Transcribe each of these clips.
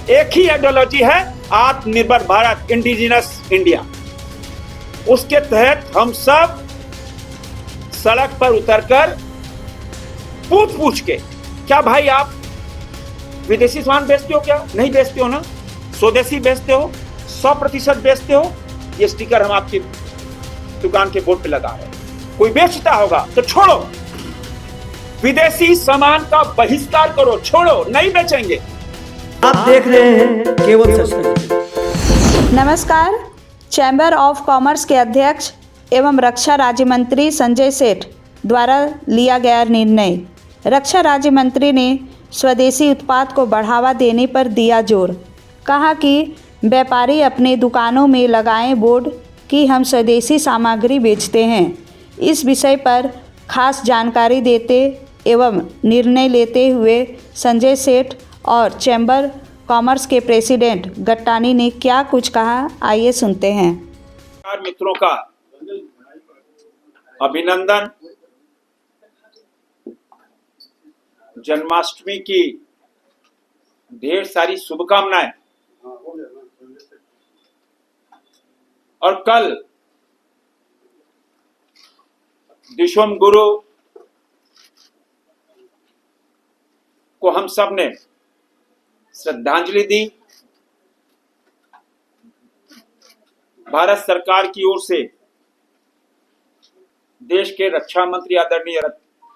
एक ही आइडियोलॉजी है, आत्मनिर्भर भारत, इंडिजिनस इंडिया। उसके तहत हम सब सड़क पर उतरकर पूछ के, क्या भाई आप विदेशी सामान बेचते हो? क्या नहीं बेचते हो ना? स्वदेशी बेचते हो, 100% बेचते हो। ये स्टिकर हम आपकी दुकान के बोर्ड पे लगा रहे हैं। कोई बेचता होगा तो छोड़ो, विदेशी सामान का बहिष्कार करो, छोड़ो, नहीं बेचेंगे। आप देख रहे हैं केवल सच। नमस्कार। चैम्बर ऑफ कॉमर्स के अध्यक्ष एवं रक्षा राज्य मंत्री संजय सेठ द्वारा लिया गया निर्णय। रक्षा राज्य मंत्री ने स्वदेशी उत्पाद को बढ़ावा देने पर दिया जोर। कहा कि व्यापारी अपने दुकानों में लगाएं बोर्ड कि हम स्वदेशी सामग्री बेचते हैं। इस विषय पर खास जानकारी देते एवं निर्णय लेते हुए संजय सेठ और चैम्बर कॉमर्स के प्रेसिडेंट गट्टानी ने क्या कुछ कहा, आइए सुनते हैं। मित्रों का अभिनंदन। जन्माष्टमी की ढेर सारी शुभकामनाएं। और कल दिशोम गुरु को हम सब ने श्रद्धांजलि दी। भारत सरकार की ओर से देश के रक्षा मंत्री आदरणीय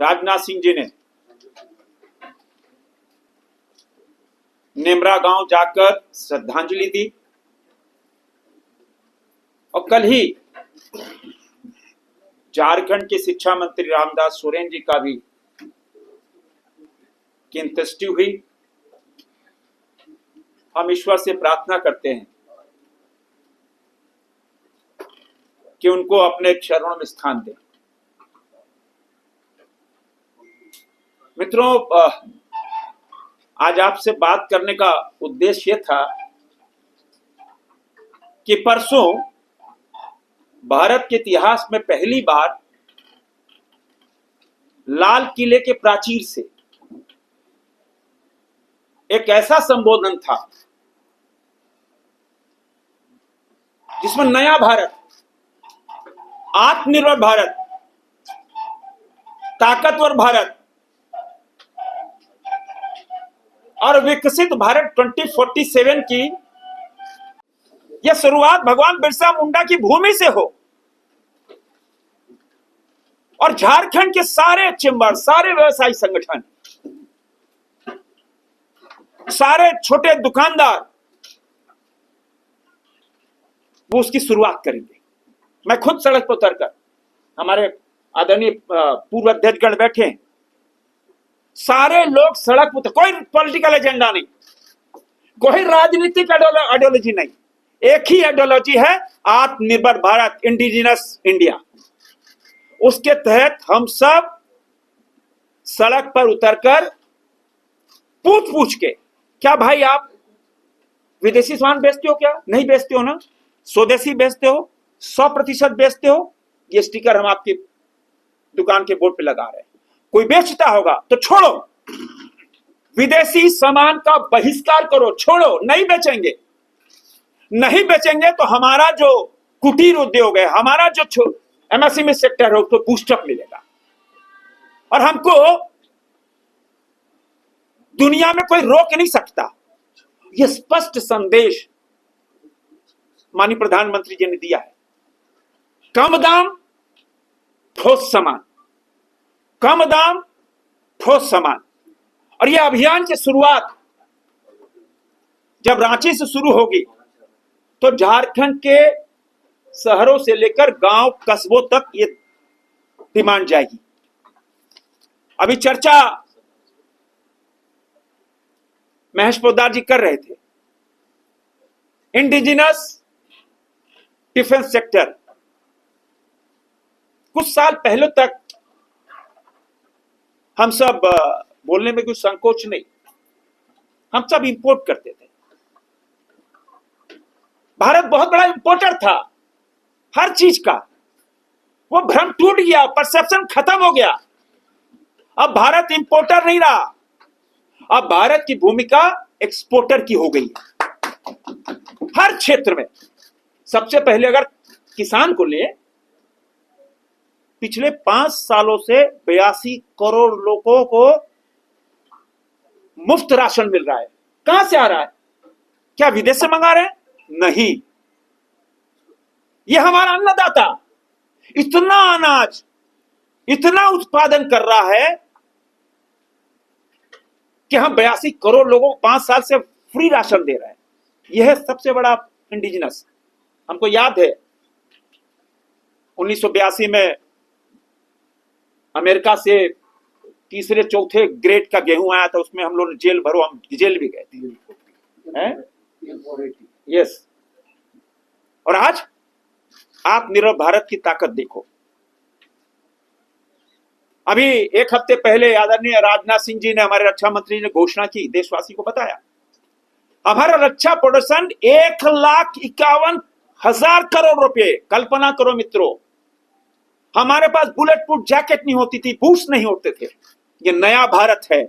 राजनाथ सिंह जी ने नेमरा गांव जाकर श्रद्धांजलि दी। और कल ही झारखंड के शिक्षा मंत्री रामदास सोरेन जी का भी की अंत्येष्टि हुई। हम ईश्वर से प्रार्थना करते हैं कि उनको अपने चरणों में स्थान दें। मित्रों, आज आपसे बात करने का उद्देश्य यह था कि परसों भारत के इतिहास में पहली बार लाल किले के प्राचीर से एक ऐसा संबोधन था जिसमें नया भारत, आत्मनिर्भर भारत, ताकतवर भारत और विकसित भारत 2047 की यह शुरुआत भगवान बिरसा मुंडा की भूमि से हो। और झारखंड के सारे चैम्बर, सारे व्यवसायी संगठन, सारे छोटे दुकानदार वो उसकी शुरुआत करेंगे। मैं खुद सड़क पर उतरकर, हमारे आदरणीय पूर्व अध्यक्षगण बैठे हैं, सारे लोग सड़क पर, कोई पॉलिटिकल एजेंडा नहीं, कोई राजनीतिक आइडियोलॉजी नहीं, एक ही आइडियोलॉजी है, आत्मनिर्भर भारत, इंडिजिनस इंडिया। उसके तहत हम सब सड़क पर उतरकर पूछ के, क्या भाई आप विदेशी सामान बेचते हो? क्या नहीं बेचते हो ना? स्वदेशी बेचते हो, 100% बेचते हो। ये स्टिकर हम आपकी दुकान के बोर्ड पे लगा रहे हैं। कोई बेचता होगा तो छोड़ो, विदेशी सामान का बहिष्कार करो, छोड़ो, नहीं बेचेंगे। नहीं बेचेंगे तो हमारा जो कुटीर उद्योग है, हमारा जो एमएसएमई सेक्टर है, उसको बूस्टअप मिलेगा और हमको दुनिया में कोई रोक नहीं सकता। यह स्पष्ट संदेश माननीय प्रधानमंत्री जी ने दिया है। कम दाम ठोस सामान, कम दाम ठोस सामान। और यह अभियान की शुरुआत जब रांची से शुरू होगी तो झारखंड के शहरों से लेकर गांव कस्बों तक ये डिमांड जाएगी। अभी चर्चा महेश पोद्दार जी कर रहे थे, इंडिजिनस डिफेंस सेक्टर। कुछ साल पहले तक हम सब बोलने में कुछ संकोच नहीं, हम सब इंपोर्ट करते थे। भारत बहुत बड़ा इंपोर्टर था हर चीज का। वो भ्रम टूट गया, परसेप्शन खत्म हो गया। अब भारत इंपोर्टर नहीं रहा, अब भारत की भूमिका एक्सपोर्टर की हो गई है हर क्षेत्र में। सबसे पहले अगर किसान को ले, पिछले 5 सालों से 82 करोड़ लोगों को मुफ्त राशन मिल रहा है। कहां से आ रहा है? क्या विदेश से मंगा रहे हैं? नहीं, यह हमारा अन्नदाता इतना अनाज, इतना उत्पादन कर रहा है कि हम 82 करोड़ लोगों को 5 साल से फ्री राशन दे रहे हैं। यह है सबसे बड़ा इंडिजिनस। हमको याद है 1982 में अमेरिका से तीसरे चौथे ग्रेड का गेहूं आया था, उसमें हम लोग जेल भरो, हम जेल भी गए थे, हैं? यस। और आज आत्मनिर्भर भारत की ताकत देखो। अभी एक हफ्ते पहले आदरणीय राजनाथ सिंह जी ने, हमारे रक्षा मंत्री ने घोषणा की, देशवासी को बताया, हमारा रक्षा प्रोडक्शन 1,51,000 करोड़ रुपए। कल्पना करो मित्रों, हमारे पास बुलेट प्रूफ जैकेट नहीं होती थी, बूट्स नहीं होते थे। ये नया भारत है।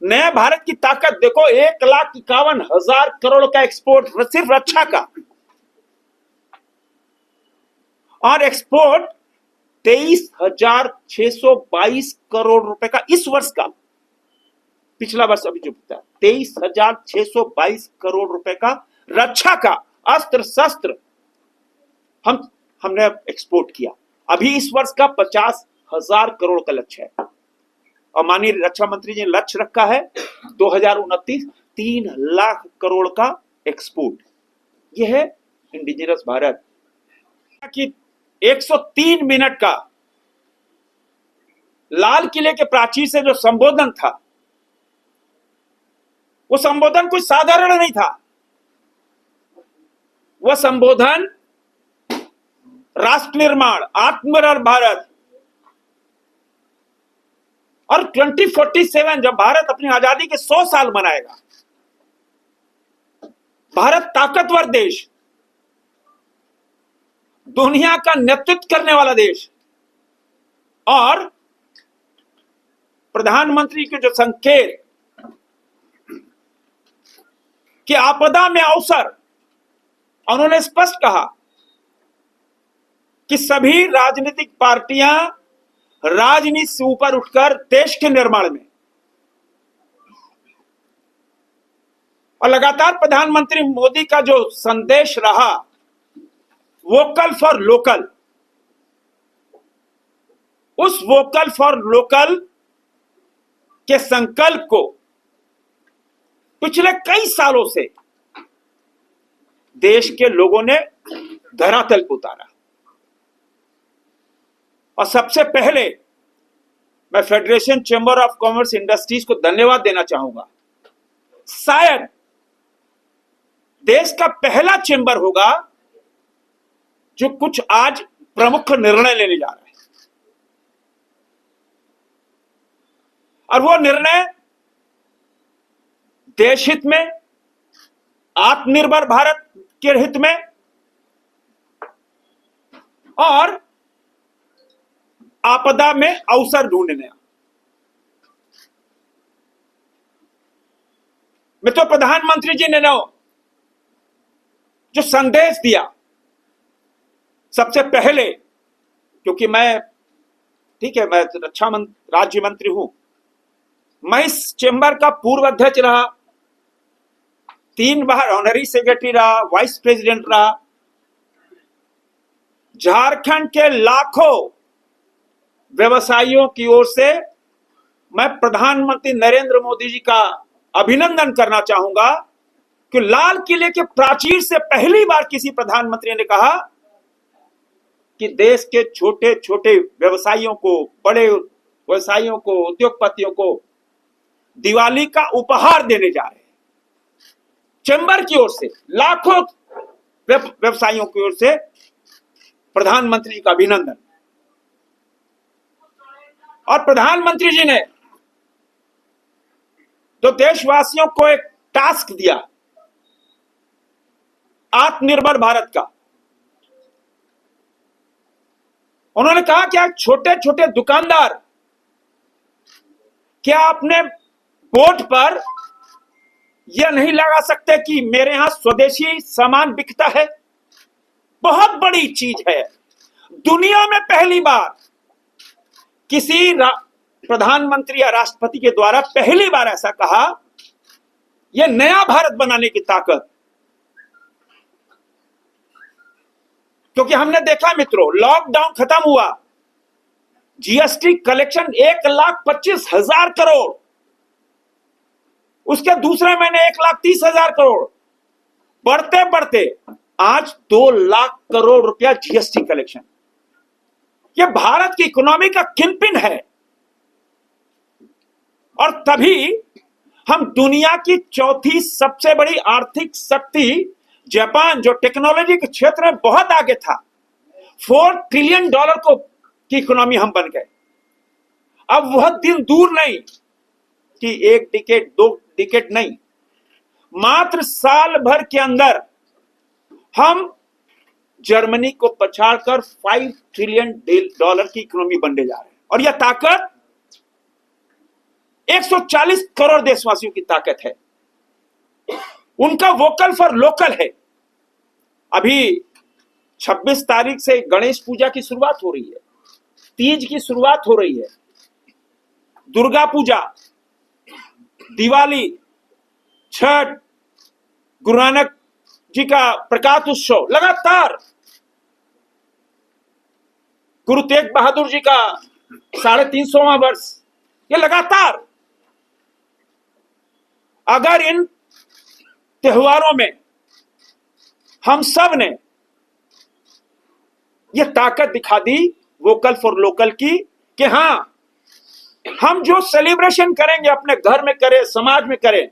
नया भारत की ताकत देखो, 1,51,000 करोड़ का एक्सपोर्ट सिर्फ रक्षा का, और एक्सपोर्ट 23,622 करोड़ रुपए का इस वर्ष का। पिछला वर्ष अभी जो था 23,622 करोड़ रुपए का रक्षा का अस्त्र शस्त्र हमने एक्सपोर्ट किया। अभी इस वर्ष का 50,000 करोड़ का लक्ष्य है, और माननीय रक्षा मंत्री जी ने लक्ष्य रखा है 2029 3 लाख करोड़ का एक्सपोर्ट। यह है इंडिजिनस भारत। कि 103 मिनट का लाल किले के प्राचीर से जो संबोधन था, वो संबोधन कोई साधारण नहीं था। वह संबोधन राष्ट्र निर्माण, आत्मनिर्भर भारत, और 2047 जब भारत अपनी आजादी के 100 साल मनाएगा, भारत ताकतवर देश, दुनिया का नेतृत्व करने वाला देश, और प्रधानमंत्री के जो संकेत कि आपदा में अवसर, उन्होंने स्पष्ट कहा कि सभी राजनीतिक पार्टियां राजनीति से ऊपर उठकर देश के निर्माण में, और लगातार प्रधानमंत्री मोदी का जो संदेश रहा वोकल फॉर लोकल, उस वोकल फॉर लोकल के संकल्प को पिछले कई सालों से देश के लोगों ने धरातल पर उतारा। और सबसे पहले मैं federation chamber of commerce industries को धन्यवाद देना चाहूंगा। शायद देश का पहला चेंबर होगा जो कुछ आज प्रमुख निर्णय लेने जा रहा है, और वो निर्णय देश हित में, आत्मनिर्भर भारत के हित में, और आपदा में अवसर ढूंढने। मित्रों, प्रधानमंत्री जी ने जो संदेश दिया, सबसे पहले, क्योंकि मैं, ठीक है, मैं रक्षा राज्य मंत्री हूं, मैं इस चेंबर का पूर्व अध्यक्ष रहा, 3 बार ऑनरी सेक्रेटरी रहा, वाइस प्रेसिडेंट रहा। झारखंड के लाखों व्यवसायियों की ओर से मैं प्रधानमंत्री नरेंद्र मोदी जी का अभिनंदन करना चाहूंगा कि लाल किले के प्राचीर से पहली बार किसी प्रधानमंत्री ने कहा कि देश के छोटे छोटे व्यवसायियों को, बड़े व्यवसायियों को, उद्योगपतियों को दिवाली का उपहार देने जा रहे हैं। चैम्बर की ओर से लाखों व्यवसायियों की ओर से प्रधानमंत्री जी का अभिनंदन। और प्रधानमंत्री जी ने जो देशवासियों को एक टास्क दिया आत्मनिर्भर भारत का, उन्होंने कहा क्या छोटे छोटे दुकानदार क्या अपने बोर्ड पर यह नहीं लगा सकते कि मेरे यहां स्वदेशी सामान बिकता है। बहुत बड़ी चीज है। दुनिया में पहली बार किसी प्रधानमंत्री या राष्ट्रपति के द्वारा पहली बार ऐसा कहा, यह नया भारत बनाने की ताकत। क्योंकि हमने देखा मित्रों, लॉकडाउन खत्म हुआ, जीएसटी कलेक्शन 1,25,000 करोड़, उसके दूसरे महीने 1,30,000 करोड़, बढ़ते बढ़ते आज 2 लाख करोड़ रुपया जीएसटी कलेक्शन। यह भारत की इकोनॉमी का किंगपिन है। और तभी हम दुनिया की चौथी सबसे बड़ी आर्थिक शक्ति जापान, जो टेक्नोलॉजी के क्षेत्र में बहुत आगे था, $4 ट्रिलियन की इकोनॉमी हम बन गए। अब वह दिन दूर नहीं कि 1 डिकेड 2 डिकेड नहीं, मात्र साल भर के अंदर हम जर्मनी को पछाड़कर $5 ट्रिलियन की इकोनॉमी बनने जा रहे हैं। और यह ताकत 140 करोड़ देशवासियों की ताकत है। उनका वोकल फॉर लोकल है। अभी 26 तारीख से गणेश पूजा की शुरुआत हो रही है, तीज की शुरुआत हो रही है, दुर्गा पूजा, दिवाली, छठ, गुरु नानक जी का प्रकाश उत्सव, लगातार गुरु तेग बहादुर जी का 350वां वर्ष, ये लगातार। अगर इन त्योहारों में हम सब ने यह ताकत दिखा दी वोकल फॉर लोकल की, कि हां, हम जो सेलिब्रेशन करेंगे अपने घर में करें, समाज में करें,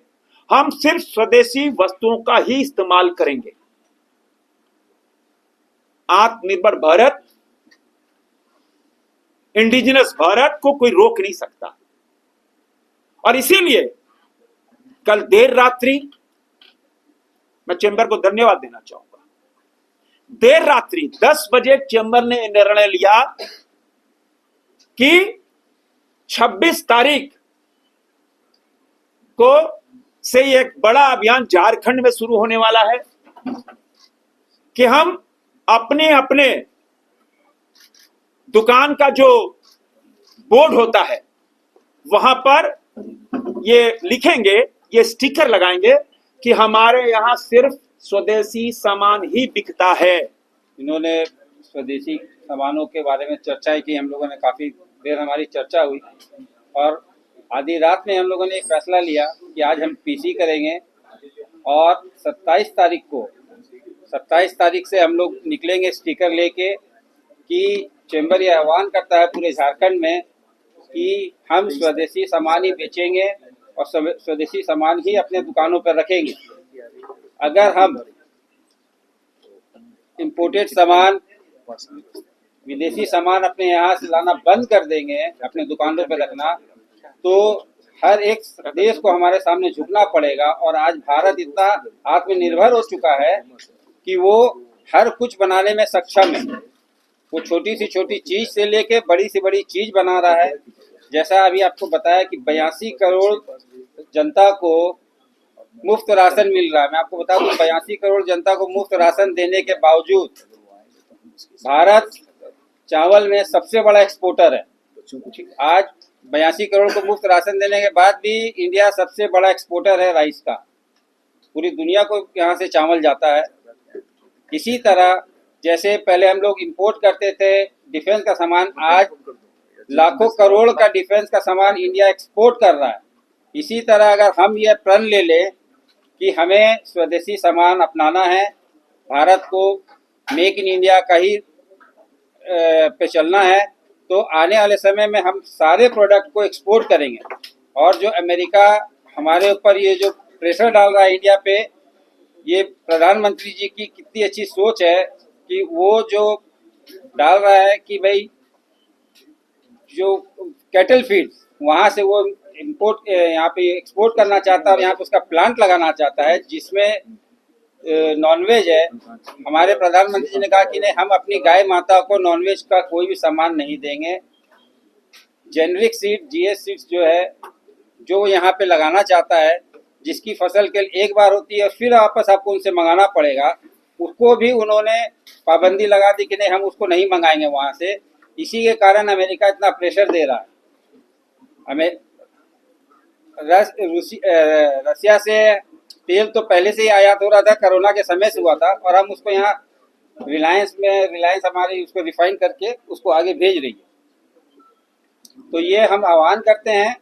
हम सिर्फ स्वदेशी वस्तुओं का ही इस्तेमाल करेंगे। आत्मनिर्भर भारत, इंडिजिनस भारत को कोई रोक नहीं सकता। और इसीलिए कल देर रात्रि मैं चेंबर को धन्यवाद देना चाहूंगा। देर रात्रि 10 बजे चेंबर ने निर्णय लिया कि 26 तारीख को से एक बड़ा अभियान झारखंड में शुरू होने वाला है कि हम अपने अपने दुकान का जो बोर्ड होता है वहां पर ये लिखेंगे, ये स्टिकर लगाएंगे कि हमारे यहां सिर्फ स्वदेशी सामान ही बिकता है। इन्होंने स्वदेशी सामानों के बारे में चर्चा की, हम लोगों ने काफ़ी देर हमारी चर्चा हुई और आधी रात में हम लोगों ने एक फैसला लिया कि आज हम पीसी करेंगे और 27 तारीख से हम लोग निकलेंगे स्टिकर लेके कि चेंबर ये आह्वान करता है पूरे झारखंड में कि हम स्वदेशी सामान ही बेचेंगे और स्वदेशी सामान ही अपने दुकानों पर रखेंगे। अगर हम इंपोर्टेड सामान, विदेशी सामान अपने यहाँ से लाना बंद कर देंगे, अपने दुकानों पर रखना, तो हर एक देश को हमारे सामने झुकना पड़ेगा। और आज भारत इतना आत्मनिर्भर हो चुका है कि वो हर कुछ बनाने में सक्षम है। वो छोटी सी छोटी चीज से लेके बड़ी से बड़ी चीज बना रहा है। जैसा अभी आपको बताया कि 82 करोड़ जनता को मुफ्त राशन मिल रहा है। मैं आपको बता दूं, 82 करोड़ जनता को मुफ्त राशन देने के बावजूद भारत चावल में सबसे बड़ा एक्सपोर्टर है। आज 82 करोड़ को मुफ्त राशन देने के बाद भी इंडिया सबसे बड़ा एक्सपोर्टर है राइस का। पूरी दुनिया को यहाँ से चावल जाता है। इसी तरह जैसे पहले हम लोग इंपोर्ट करते थे डिफेंस का सामान, आज लाखों करोड़ का डिफेंस का सामान इंडिया एक्सपोर्ट कर रहा है। इसी तरह अगर हम ये प्रण ले लें कि हमें स्वदेशी सामान अपनाना है, भारत को मेक इन इंडिया का ही पे चलना है, तो आने वाले समय में हम सारे प्रोडक्ट को एक्सपोर्ट करेंगे। और जो अमेरिका हमारे ऊपर ये जो प्रेशर डाल रहा है इंडिया पे, ये प्रधानमंत्री जी की कितनी अच्छी सोच है कि वो जो डाल रहा है कि भाई जो कैटल फीड वहाँ से वो इंपोर्ट यहाँ पे एक्सपोर्ट करना चाहता है और यहाँ पे उसका प्लांट लगाना चाहता है जिसमें नॉनवेज है। हमारे प्रधानमंत्री जी ने कहा कि नहीं, हम अपनी गाय माता को नॉनवेज का कोई भी सामान नहीं देंगे। जेनरिक सीड, जीएस सीड्स जो है, जो यहाँ पे लगाना चाहता है, जिसकी फसल के एक बार होती है फिर वापस आपको उनसे मंगाना पड़ेगा, उसको भी उन्होंने पाबंदी लगा दी कि नहीं हम उसको नहीं मंगाएंगे वहाँ से। इसी के कारण अमेरिका इतना प्रेशर दे रहा है हमें। रसिया से तेल तो पहले से ही आयात हो रहा था, कोरोना के समय से हुआ था, और हम उसको यहाँ रिलायंस हमारी उसको रिफाइन करके उसको आगे भेज रही है। तो ये हम आह्वान करते हैं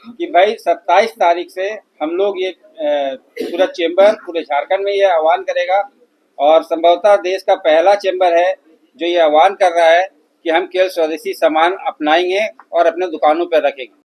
कि भाई 27 तारीख से हम लोग ये पूरा चेंबर पूरे झारखंड में ये आह्वान करेगा, और संभवतः देश का पहला चेंबर है जो ये आह्वान कर रहा है कि हम केवल स्वदेशी सामान अपनाएंगे और अपने दुकानों पर रखेंगे।